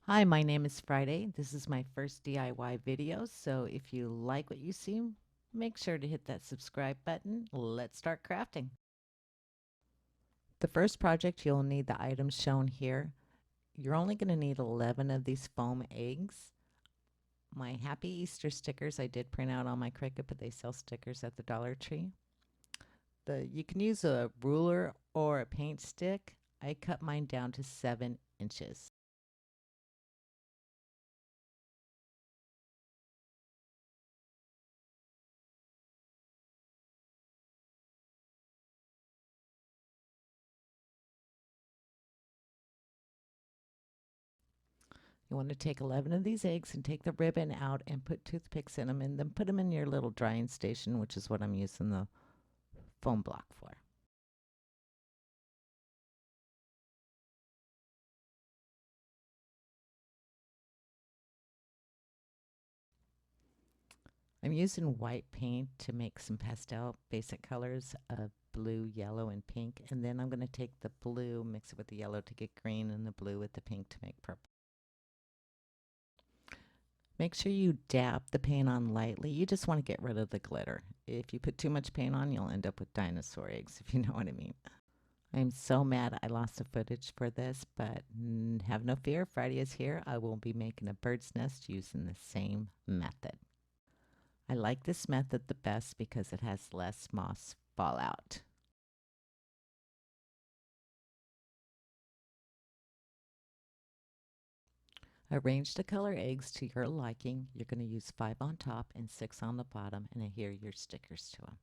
Hi, my name is Friday. This is my first DIY video, so if you like what you see, make sure to hit that subscribe button. Let's start crafting. The first project, you'll need the items shown here. You're only going to need 11 of these foam eggs. My Happy Easter stickers I did print out on my Cricut, but they sell stickers at the Dollar Tree. You can use a ruler or a paint stick. I cut mine down to 7 inches. You want to take 11 of these eggs and take the ribbon out and put toothpicks in them and then put them in your little drying station, which is what I'm using the foam block for. I'm using white paint to make some pastel basic colors of blue, yellow, and pink. And then I'm going to take the blue, mix it with the yellow to get green, and the blue with the pink to make purple. Make sure you dab the paint on lightly. You just want to get rid of the glitter. If you put too much paint on, you'll end up with dinosaur eggs, if you know what I mean. I'm so mad I lost the footage for this, but have no fear. Friday is here. I will be making a bird's nest using the same method. I like this method the best because it has less moss fallout. Arrange the color eggs to your liking. You're going to use 5 on top and 6 on the bottom, and adhere your stickers to them.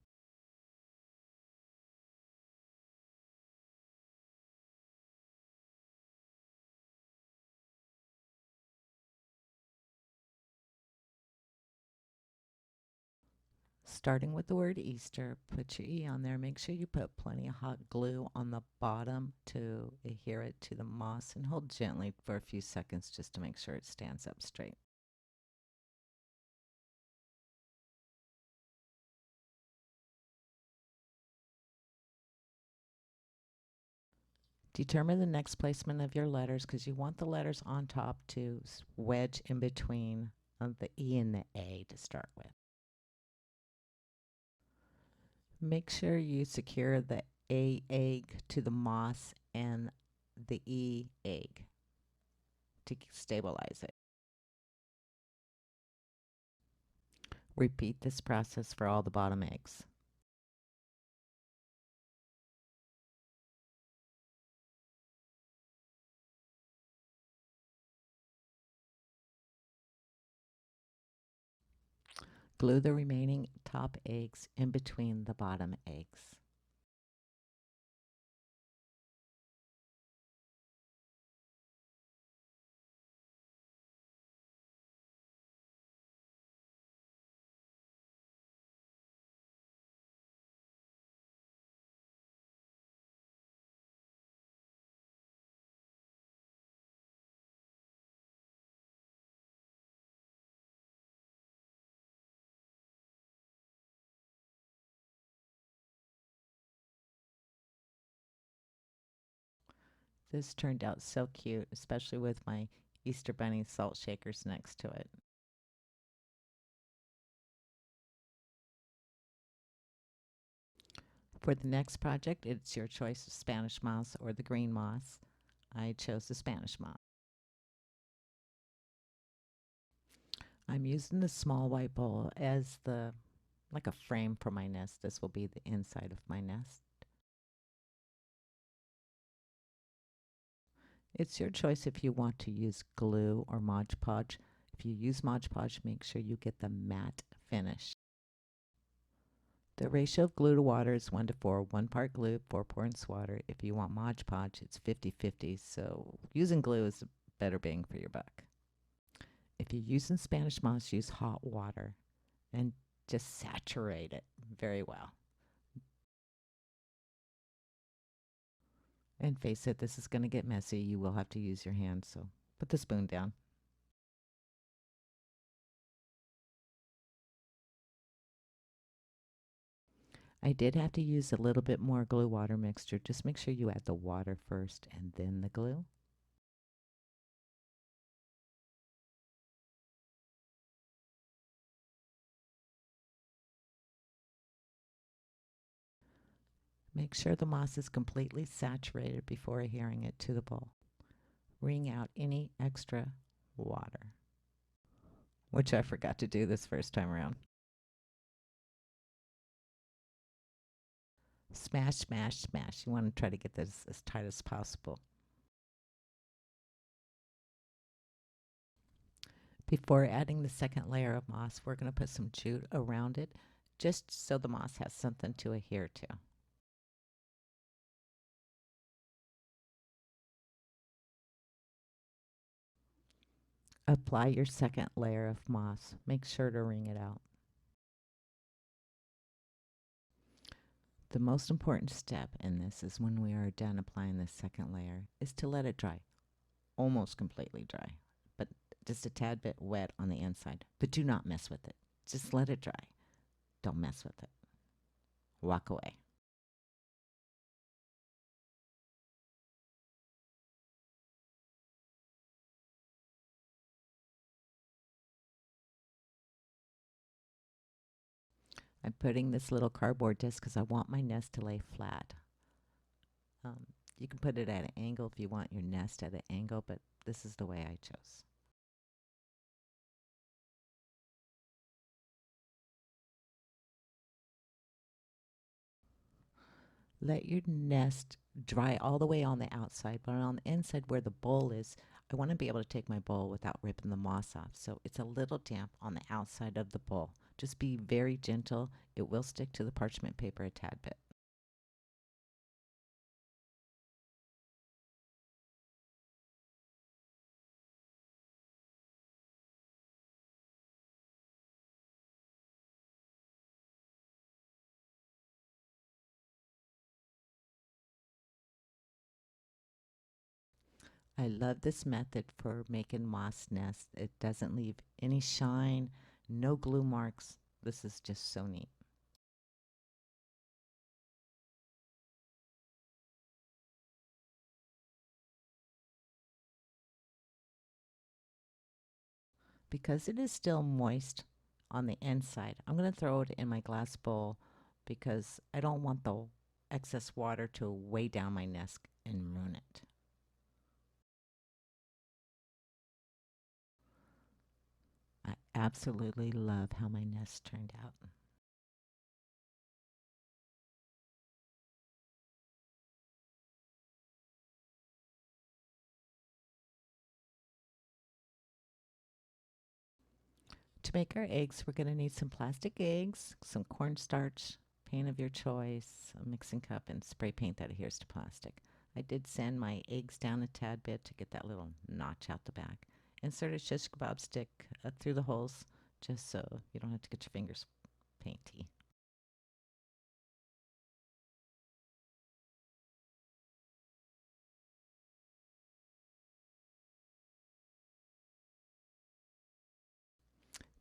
Starting with the word Easter, put your E on there. Make sure you put plenty of hot glue on the bottom to adhere it to the moss and hold gently for a few seconds just to make sure it stands up straight. Determine the next placement of your letters because you want the letters on top to wedge in between the E and the A to start with. Make sure you secure the A egg to the moss and the E egg to stabilize it. Repeat this process for all the bottom eggs. Glue the remaining top eggs in between the bottom eggs. This turned out so cute, especially with my Easter Bunny salt shakers next to it. For the next project, it's your choice of Spanish moss or the green moss. I chose the Spanish moss. I'm using the small white bowl as the like a frame for my nest. This will be the inside of my nest. It's your choice if you want to use glue or Mod Podge. If you use Mod Podge, make sure you get the matte finish. The ratio of glue to water is 1 to 4, 1 part glue, 4 parts water. If you want Mod Podge, it's 50-50, so using glue is a better bang for your buck. If you're using Spanish moss, use hot water and just saturate it very well. And face it, this is going to get messy. You will have to use your hands, so put the spoon down. I did have to use a little bit more glue water mixture. Just make sure you add the water first and then the glue. Make sure the moss is completely saturated before adhering it to the bowl. Wring out any extra water, which I forgot to do this first time around. Smash, smash, smash. You want to try to get this as tight as possible. Before adding the second layer of moss, we're going to put some jute around it, just so the moss has something to adhere to. Apply your second layer of moss. Make sure to wring it out. The most important step in this is when we are done applying the second layer is to let it dry. Almost completely dry, but just a tad bit wet on the inside. But do not mess with it. Just let it dry. Don't mess with it. Walk away. I'm putting this little cardboard disc because I want my nest to lay flat. You can put it at an angle if you want your nest at an angle, but this is the way I chose. Let your nest dry all the way on the outside, but on the inside where the bowl is, I want to be able to take my bowl without ripping the moss off. So it's a little damp on the outside of the bowl. Just be very gentle. It will stick to the parchment paper a tad bit. I love this method for making moss nests. It doesn't leave any shine, no glue marks. This is just so neat. Because it is still moist on the inside, I'm going to throw it in my glass bowl because I don't want the excess water to weigh down my nest and ruin it. I absolutely love how my nest turned out. To make our eggs, we're going to need some plastic eggs, some cornstarch, paint of your choice, a mixing cup, and spray paint that adheres to plastic. I did sand my eggs down a tad bit to get that little notch out the back. Insert a shish kebab stick through the holes just so you don't have to get your fingers painty.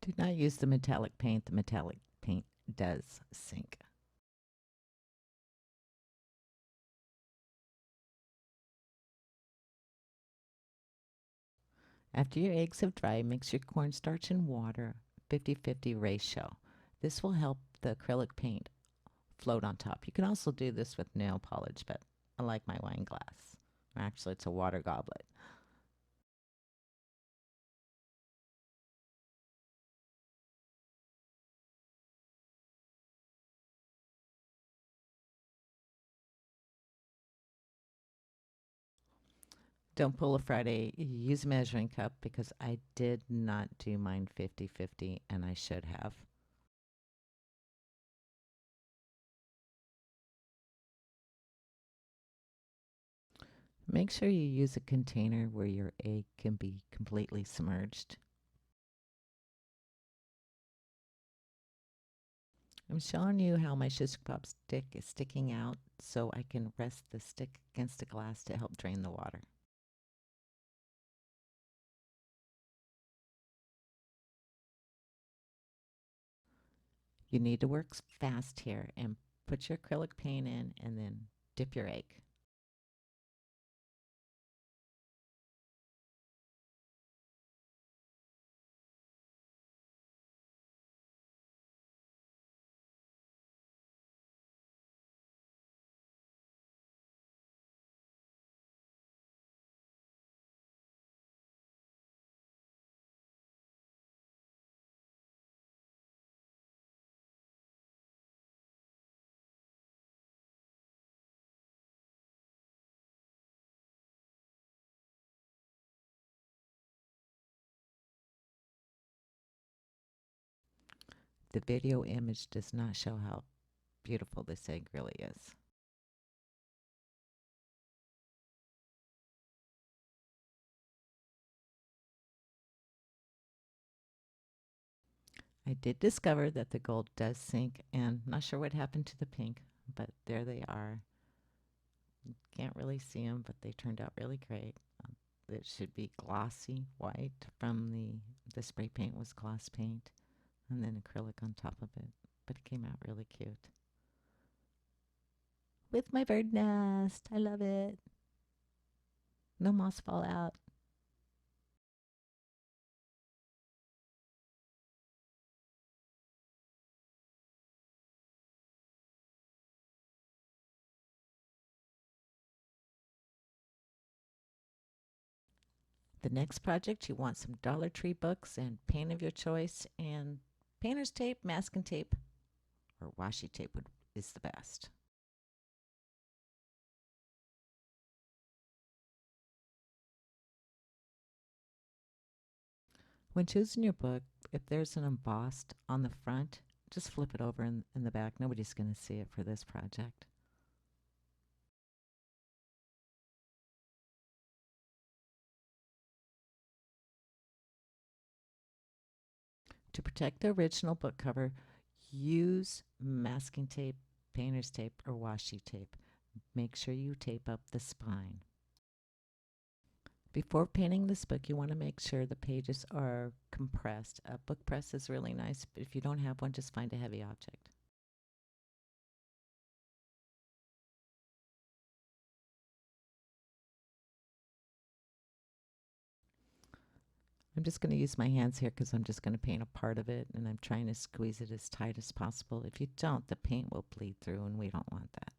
Do not use the metallic paint. The metallic paint does sink. After your eggs have dried, mix your cornstarch and water 50-50 ratio. This will help the acrylic paint float on top. You can also do this with nail polish, but I like my wine glass. Actually, it's a water goblet. Don't pull a Friday. Use a measuring cup because I did not do mine 50-50 and I should have. Make sure you use a container where your egg can be completely submerged. I'm showing you how my shish kebab stick is sticking out so I can rest the stick against the glass to help drain the water. You need to work fast here and put your acrylic paint in and then dip your egg. The video image does not show how beautiful this egg really is. I did discover that the gold does sink, and not sure what happened to the pink, but there they are. Can't really see them, but they turned out really great. It should be glossy white from the spray paint was gloss paint, and then acrylic on top of it. But it came out really cute. With my bird nest. I love it. No moss fallout. The next project, you want some Dollar Tree books and paint of your choice, and painter's tape, masking tape, or washi tape is the best. When choosing your book, if there's an embossed on the front, just flip it over in the back. Nobody's going to see it for this project. To protect the original book cover, use masking tape, painter's tape, or washi tape. Make sure you tape up the spine. Before painting this book, you want to make sure the pages are compressed. A book press is really nice, but if you don't have one, just find a heavy object. I'm just going to use my hands here because I'm just going to paint a part of it, and I'm trying to squeeze it as tight as possible. If you don't, the paint will bleed through, and we don't want that.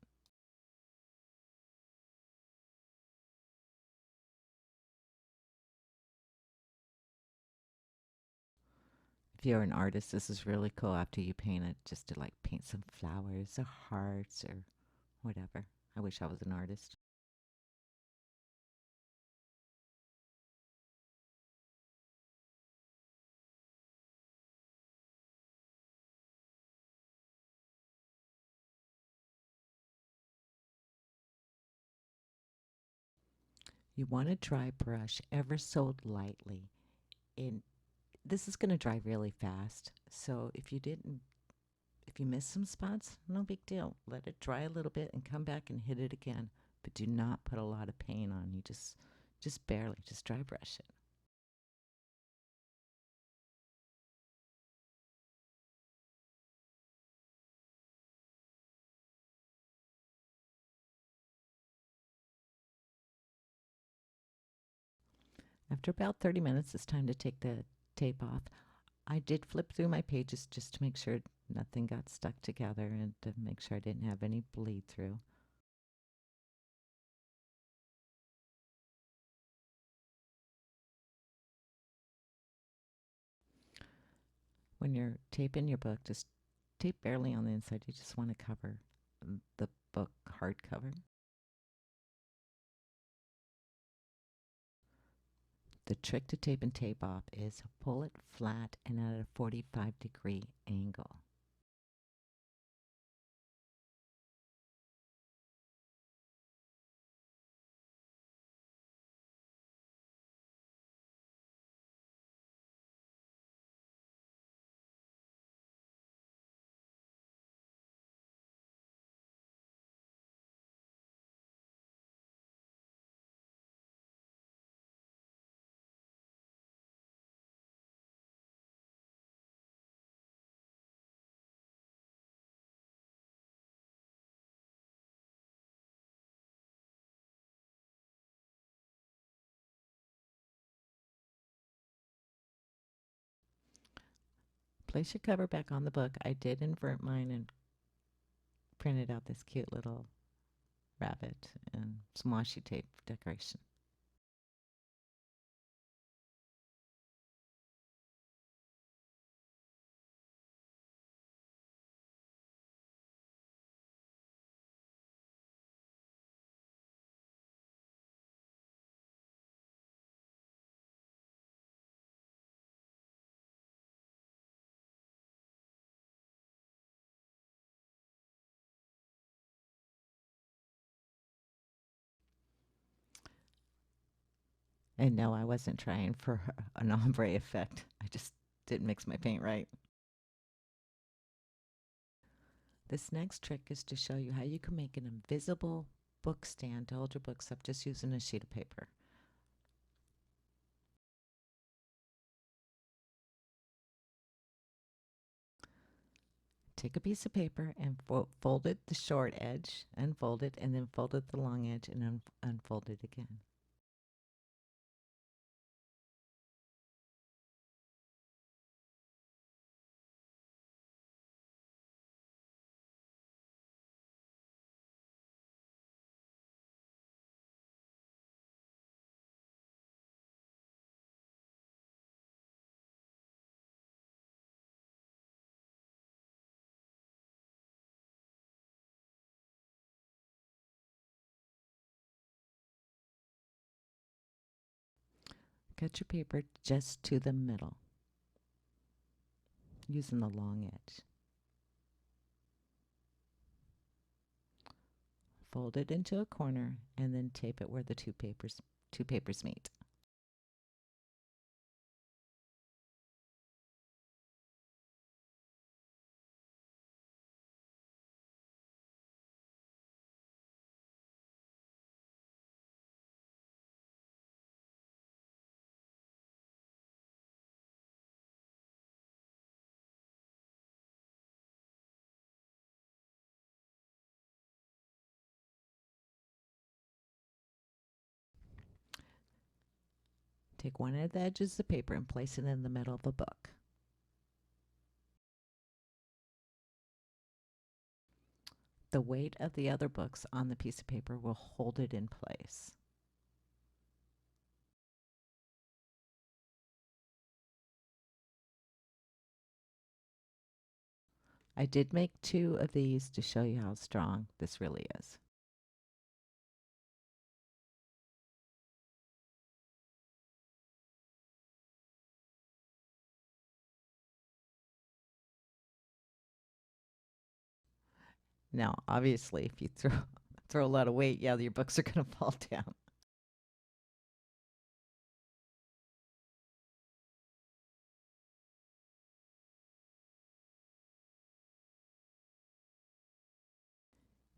If you're an artist, this is really cool after you paint it, just to like paint some flowers or hearts or whatever. I wish I was an artist. You want to dry brush ever so lightly. And this is going to dry really fast. So if you miss some spots, no big deal. Let it dry a little bit and come back and hit it again. But do not put a lot of paint on. You just barely, just dry brush it. After about 30 minutes, it's time to take the tape off. I did flip through my pages just to make sure nothing got stuck together and to make sure I didn't have any bleed through. When you're taping your book, just tape barely on the inside. You just want to cover the book hardcover. The trick to tape and tape off is pull it flat and at a 45-degree angle. Place your cover back on the book. I did invert mine and printed out this cute little rabbit and some washi tape decoration. And no, I wasn't trying for an ombre effect. I just didn't mix my paint right. This next trick is to show you how you can make an invisible book stand to hold your books up just using a sheet of paper. Take a piece of paper and fold it the short edge, unfold it, and then fold it the long edge and unfold it again. Cut your paper just to the middle using the long edge. Fold it into a corner and then tape it where the two papers meet. Take one of the edges of the paper and place it in the middle of the book. The weight of the other books on the piece of paper will hold it in place. I did make 2 of these to show you how strong this really is. Now, obviously, if you throw a lot of weight, yeah, your books are going to fall down.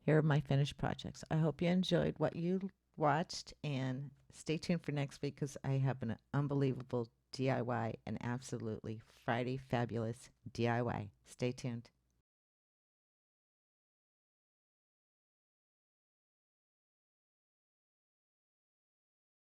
Here are my finished projects. I hope you enjoyed what you watched, and stay tuned for next week because I have an unbelievable DIY and absolutely Friday fabulous DIY. Stay tuned.